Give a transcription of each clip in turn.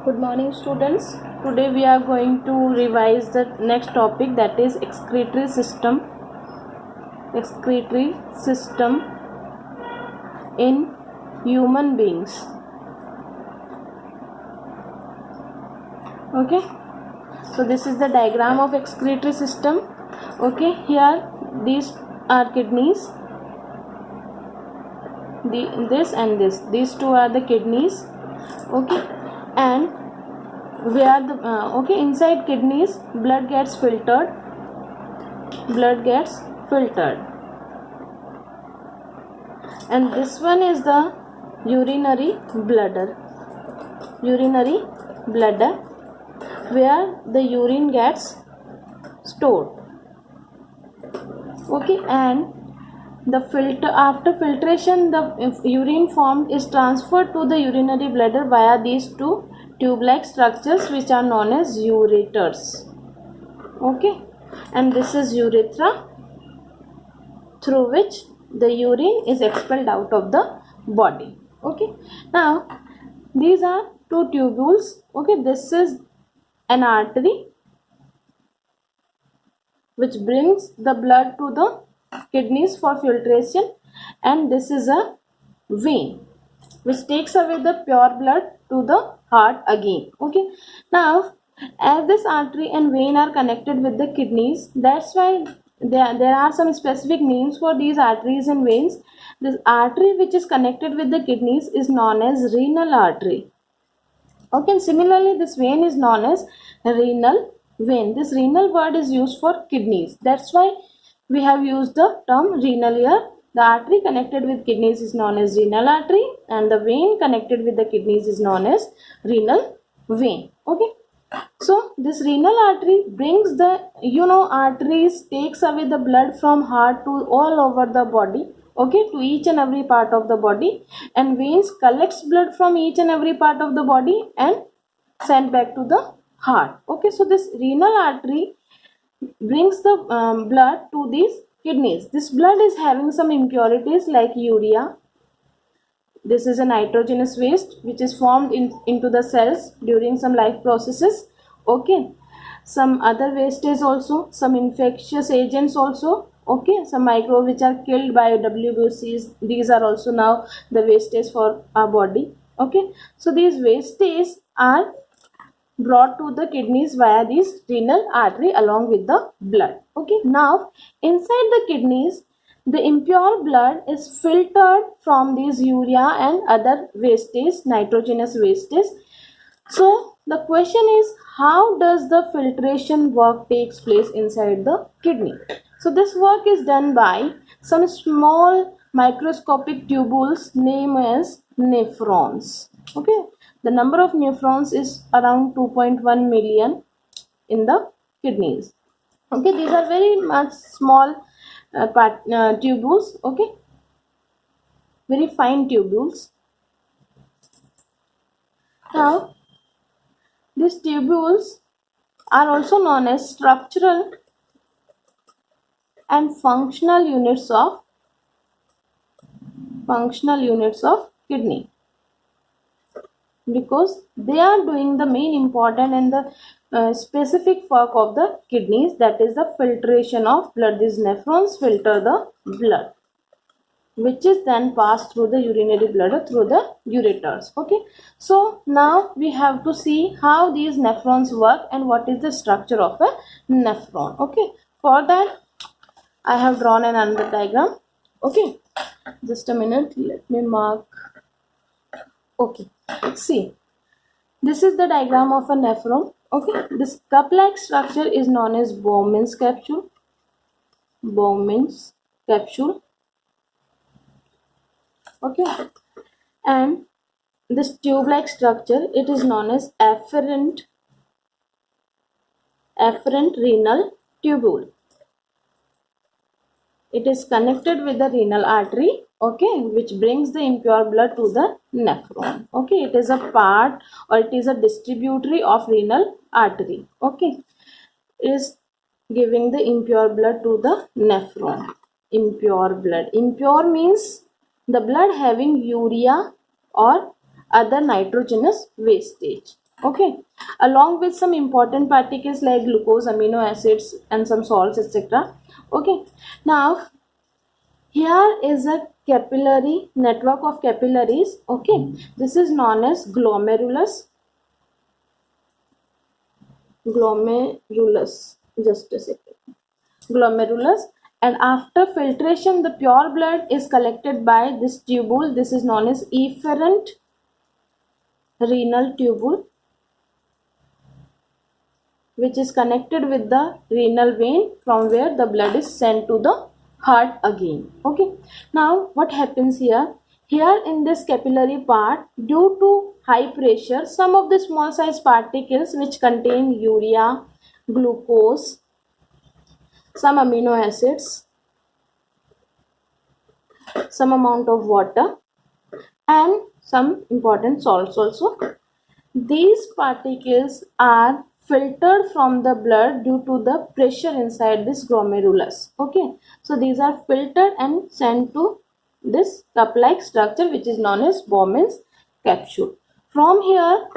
Good morning, students. Today we are going to revise the next topic, that is excretory system. Excretory system in human beings. Okay, so this is the diagram of excretory system. Okay, here these are kidneys, this and this, these two are the kidneys. Okay, and where the inside kidneys blood gets filtered, and this one is the urinary bladder, where the urine gets stored. Okay, and the after filtration, the urine formed is transferred to the urinary bladder via these two tube-like structures which are known as ureters. Okay, and this is urethra, through which the urine is expelled out of the body. Okay, now these are two tubules. Okay, this is an artery which brings the blood to the kidneys for filtration, and this is a vein which takes away the pure blood to the heart again. Okay, now as this artery and vein are connected with the kidneys, that's why there are some specific names for these arteries and veins. This artery which is connected with the kidneys is known as renal artery. Okay, and similarly this vein is known as renal vein. This renal word is used for kidneys, that's why we have used the term renal here. The artery connected with kidneys is known as renal artery, and the vein connected with the kidneys is known as renal vein. Okay, so this renal artery brings the arteries takes away the blood from heart to all over the body. Okay, to each and every part of the body, and veins collects blood from each and every part of the body and sent back to the heart. Okay, so this renal artery brings the blood to these kidneys. This blood is having some impurities like urea. This is a nitrogenous waste which is formed into the cells during some life processes. Okay, some other wastage also, some infectious agents also. Okay, some microbes which are killed by WBCs, these are also now the wastage for our body. Okay, so these wastage are brought to the kidneys via this renal artery along with the blood. Okay, now inside the kidneys the impure blood is filtered from these urea and other wastage, nitrogenous wastage. So the question is, how does the filtration work takes place inside the kidney? So this work is done by some small microscopic tubules named as nephrons. Okay, the number of nephrons is around 2.1 million in the kidneys. Okay, these are very much small tubules. Okay, very fine tubules. Now these tubules are also known as structural and functional units of kidney, because they are doing the main important and the specific work of the kidneys, that is the filtration of blood. These nephrons filter the blood which is then passed through the urinary bladder through the ureters. Okay, so now we have to see how these nephrons work and what is the structure of a nephron. Okay, for that I have drawn another diagram. Okay, just a minute, let me mark. Okay, see, this is the diagram of a nephron. Okay, this cup-like structure is known as Bowman's capsule. Okay, and this tube-like structure, it is known as afferent renal tubule. It is connected with the renal artery, okay, which brings the impure blood to the nephron. Okay, it is a part, or it is a distributary of renal artery. Okay, it is giving the impure blood to the nephron. Impure blood. Impure means the blood having urea or other nitrogenous wastage. Okay, along with some important particles like glucose, amino acids, and some salts, etc. Okay, now here is a capillary network of capillaries. Okay, this is known as glomerulus. Glomerulus. Just a second. Glomerulus. And after filtration, the pure blood is collected by this tubule. This is known as efferent renal tubule, which is connected with the renal vein, from where the blood is sent to the heart again. Okay, now what happens here? Here in this capillary part, due to high pressure, some of the small size particles which contain urea, glucose, some amino acids, some amount of water, and some important salts also, these particles are filtered from the blood due to the pressure inside this glomerulus. Okay, so these are filtered and sent to this cup-like structure, which is known as Bowman's capsule. From here,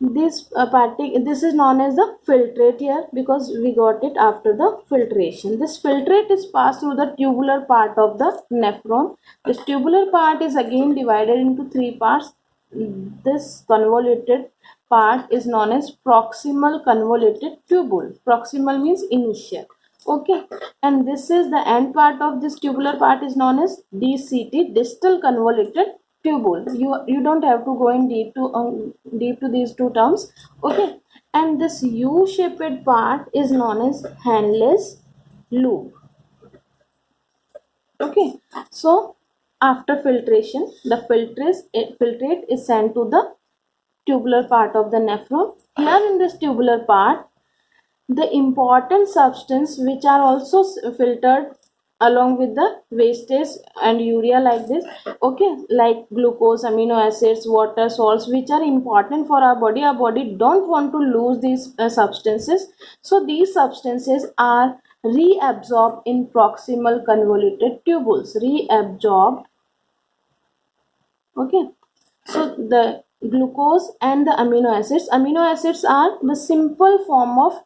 this is known as the filtrate here, because we got it after the filtration. This filtrate is passed through the tubular part of the nephron. This tubular part is again divided into three parts. This convoluted part is known as proximal convoluted tubule. Proximal means initial. Okay, and this is the end part of this tubular part is known as DCT, distal convoluted tubule. You don't have to go in deep to these two terms. Okay, and this U-shaped part is known as Henle's loop. Okay, so after filtration, the filtrate is sent to the tubular part of the nephron. Here in this tubular part, the important substance which are also filtered along with the wastage and urea like this, okay, like glucose, amino acids, water, salts, which are important for our body don't want to lose these substances, so these substances are reabsorbed in proximal convoluted tubules, reabsorbed. Okay, so the glucose and the amino acids are the simple form of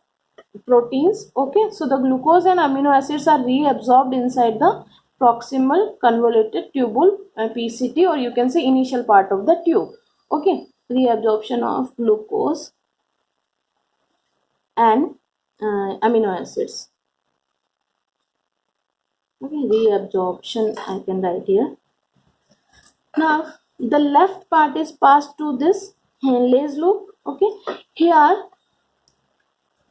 proteins. Okay, so the glucose and amino acids are reabsorbed inside the proximal convoluted tubule, PCT, or you can say initial part of the tube. Okay, reabsorption of glucose and amino acids. Okay, reabsorption I can write here. Now the left part is passed to this Henle's loop. Okay, here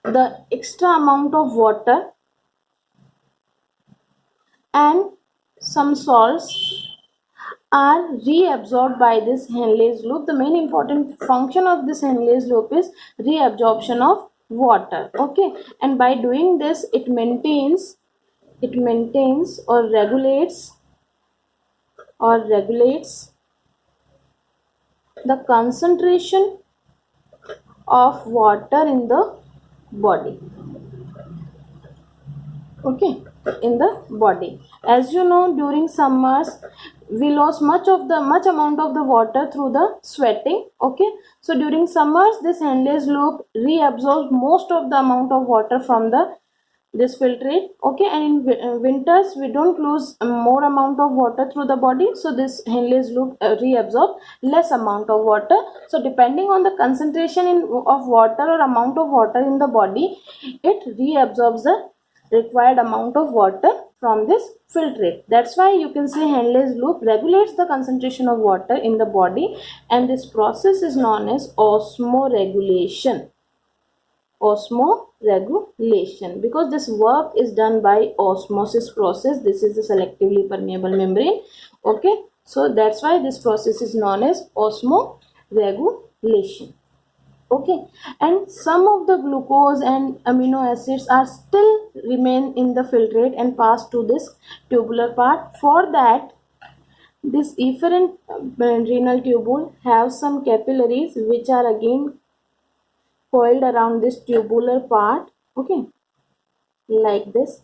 the extra amount of water and some salts are reabsorbed by this Henle's loop. The main important function of this Henle's loop is reabsorption of water. Okay, and by doing this, it maintains or regulates the concentration of water in the body. Okay, in the body, as you know, during summers we lost much amount of the water through the sweating. Okay, so during summers this Henle's loop reabsorbs most of the amount of water from this filtrate. Okay, and in winters we don't lose more amount of water through the body, so this Henle's loop reabsorbs less amount of water. So depending on the concentration of water or amount of water in the body, it reabsorbs the required amount of water from this filtrate. That's why you can say Henle's loop regulates the concentration of water in the body, and this process is known as osmoregulation. Osmoregulation, because this work is done by osmosis process. This is the selectively permeable membrane. Okay, so that's why this process is known as osmoregulation. Okay, and some of the glucose and amino acids are still remain in the filtrate and pass to this tubular part. For that, this efferent renal tubule have some capillaries which are again coiled around this tubular part. Okay, like this.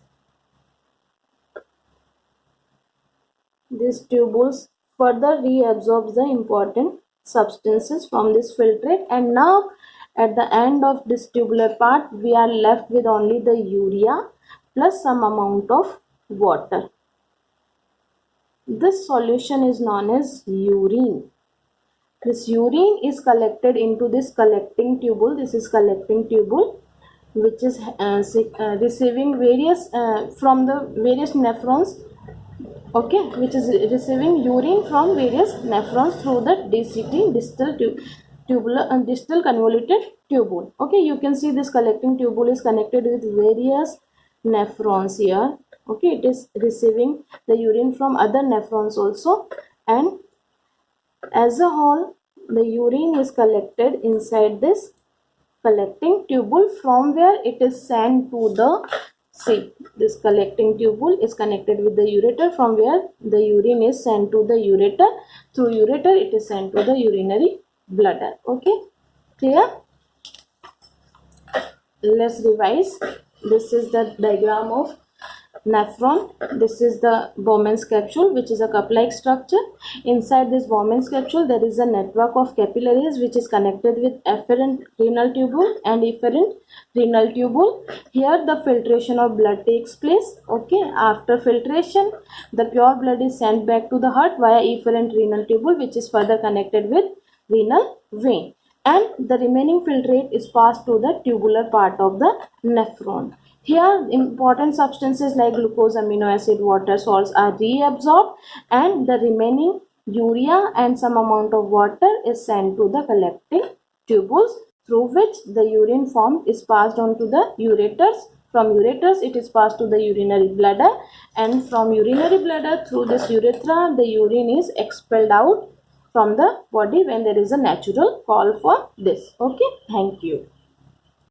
These tubules further reabsorbs the important substances from this filtrate, and now at the end of this tubular part we are left with only the urea plus some amount of water. This solution is known as urine. This urine is collected into this collecting tubule. This is collecting tubule, which is receiving various from the various nephrons, okay, which is receiving urine from various nephrons through the DCT, distal convoluted tubule. Okay, you can see this collecting tubule is connected with various nephrons here. Okay, it is receiving the urine from other nephrons also, and as a whole the urine is collected inside this collecting tubule, from where it is sent to the, see, this collecting tubule is connected with the ureter, from where the urine is sent to the ureter. Through ureter it is sent to the urinary bladder. Okay, clear? Let's revise. This is the diagram of nephron. This is the Bowman's capsule, which is a cup-like structure. Inside this Bowman's capsule there is a network of capillaries which is connected with afferent renal tubule and efferent renal tubule. Here the filtration of blood takes place. Okay, after filtration the pure blood is sent back to the heart via efferent renal tubule, which is further connected with renal vein, and the remaining filtrate is passed to the tubular part of the nephron. Here important substances like glucose, amino acid, water, salts are reabsorbed, and the remaining urea and some amount of water is sent to the collecting tubules, through which the urine formed is passed on to the ureters. From ureters it is passed to the urinary bladder, and from urinary bladder through this urethra the urine is expelled out from the body when there is a natural call for this. Okay, thank you.